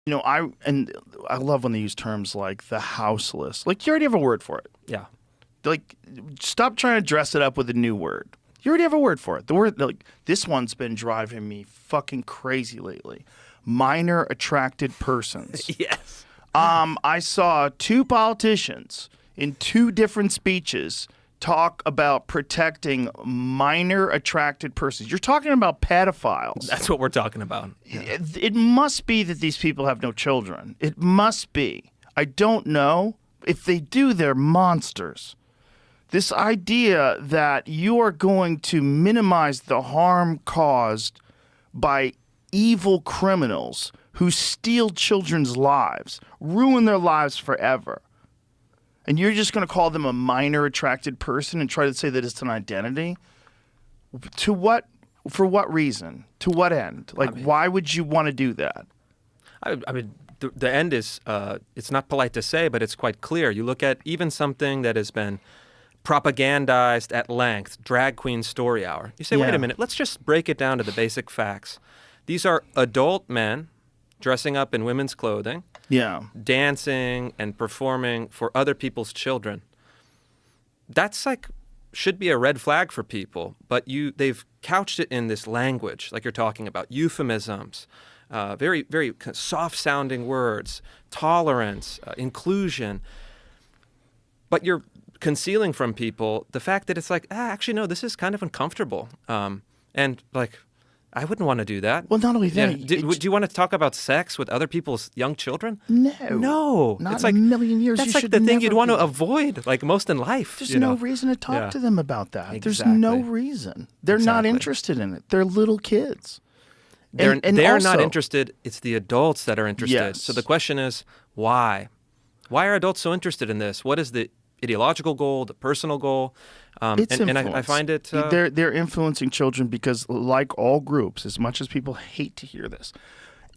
I love when they use terms like the houseless. Like, you already have a word for it. Yeah. Like, stop trying to dress it up with a new word. You already have a word for it. The word, like, this one's been driving me fucking crazy lately. Minor attracted persons. Yes. I saw two politicians in two different speeches talk about protecting minor attracted persons. You're talking about pedophiles. That's what we're talking about. Yeah. It must be that these people have no children. It must be. I don't know. If they do, they're monsters. This idea that you are going to minimize the harm caused by evil criminals who steal children's lives, ruin their lives forever, and you're just going to call them a minor attracted person and try to say that it's an identity? To what? For what reason? To what end? Like, why would you want to do that? I mean, the end is, it's not polite to say, but it's quite clear. You look at even something that has been propagandized at length, Drag Queen Story Hour. You say, wait a minute, let's just break it down to the basic facts. These are adult men dressing up in women's clothing, dancing and performing for other people's children. That's like, should be a red flag for people, but they've couched it in this language, like you're talking about, euphemisms, very, very soft-sounding words, tolerance, inclusion. But you're concealing from people the fact that it's like, actually, no, this is kind of uncomfortable. And like, I wouldn't want to do that. Well, not only that. Do you want to talk about sex with other people's young children? No. No. Not it's in like, a million years. That's You like the should thing you'd never want to be. avoid, like most in life. There's no reason to talk to them about that. Exactly. There's no reason. They're not interested in it. They're little kids. They're also, not interested. It's the adults that are interested. Yes. So the question is, why? Why are adults so interested in this? What is the ideological goal, the personal goal? And I find it... They're influencing children because, like all groups, as much as people hate to hear this,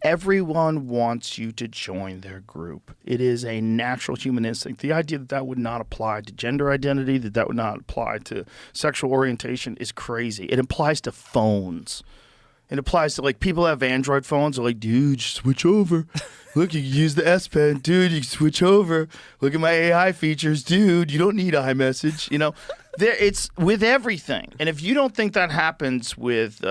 everyone wants you to join their group. It is a natural human instinct. The idea that that would not apply to gender identity, that would not apply to sexual orientation is crazy. It applies to phones. It applies to, like, people have Android phones. They're like, dude, just switch over. Look, you can use the S Pen. Dude, you can switch over. Look at my AI features. Dude, you don't need iMessage. You know, it's with everything. And if you don't think that happens with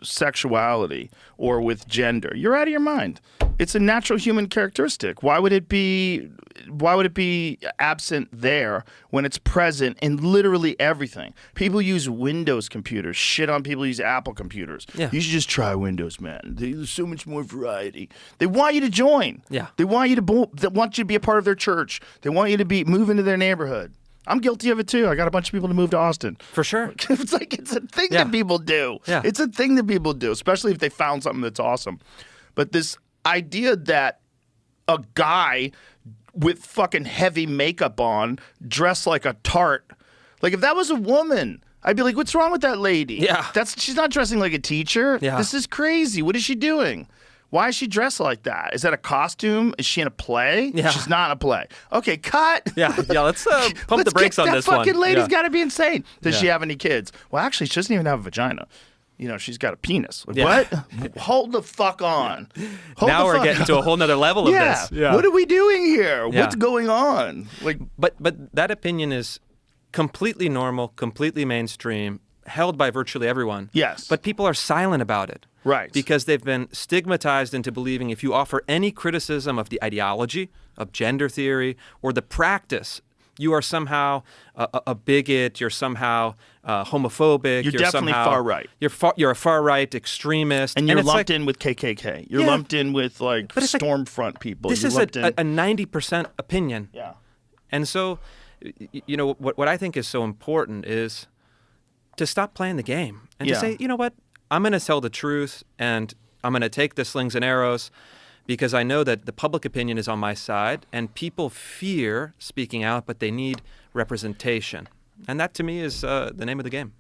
sexuality or with gender, you're out of your mind. It's a natural human characteristic. Why would it be absent there when it's present in literally everything? People use Windows computers. Shit on people who use Apple computers. Yeah. You should just try Windows, man. There's so much more variety. They want you to join. Yeah. They want you to be a part of their church. They want you to move into their neighborhood. I'm guilty of it too. I got a bunch of people to move to Austin. For sure. It's a thing that people do. Yeah. It's a thing that people do, especially if they found something that's awesome. But this idea that a guy with fucking heavy makeup on, dressed like a tart, like if that was a woman, I'd be like, what's wrong with that lady? Yeah. She's not dressing like a teacher. Yeah. This is crazy. What is she doing? Why is she dressed like that? Is that a costume? Is she in a play? Yeah. She's not in a play. Okay, cut. Yeah, let's pump the brakes on this one. That fucking lady's got to be insane. Does Yeah. she have any kids? Well, actually, she doesn't even have a vagina. You know, she's got a penis. Like, Yeah. what? Hold the fuck on. Hold Now the we're fuck getting on. to a whole nother level of this. Yeah. What are we doing here? Yeah. What's going on? Like, But that opinion is completely normal, completely mainstream, held by virtually everyone. Yes. But people are silent about it. Right. Because they've been stigmatized into believing if you offer any criticism of the ideology, of gender theory, or the practice, you are somehow a bigot, you're somehow homophobic. You're definitely somehow, far right. You're a far right extremist. and you're it's lumped like, in with KKK. You're lumped in with, like, But it's like, Stormfront people. This You're is lumped a in. 90% opinion. Yeah. And so, you know, what I think is so important is to stop playing the game and to say, you know what, I'm going to tell the truth and I'm going to take the slings and arrows because I know that the public opinion is on my side and people fear speaking out, but they need representation. And that to me is the name of the game.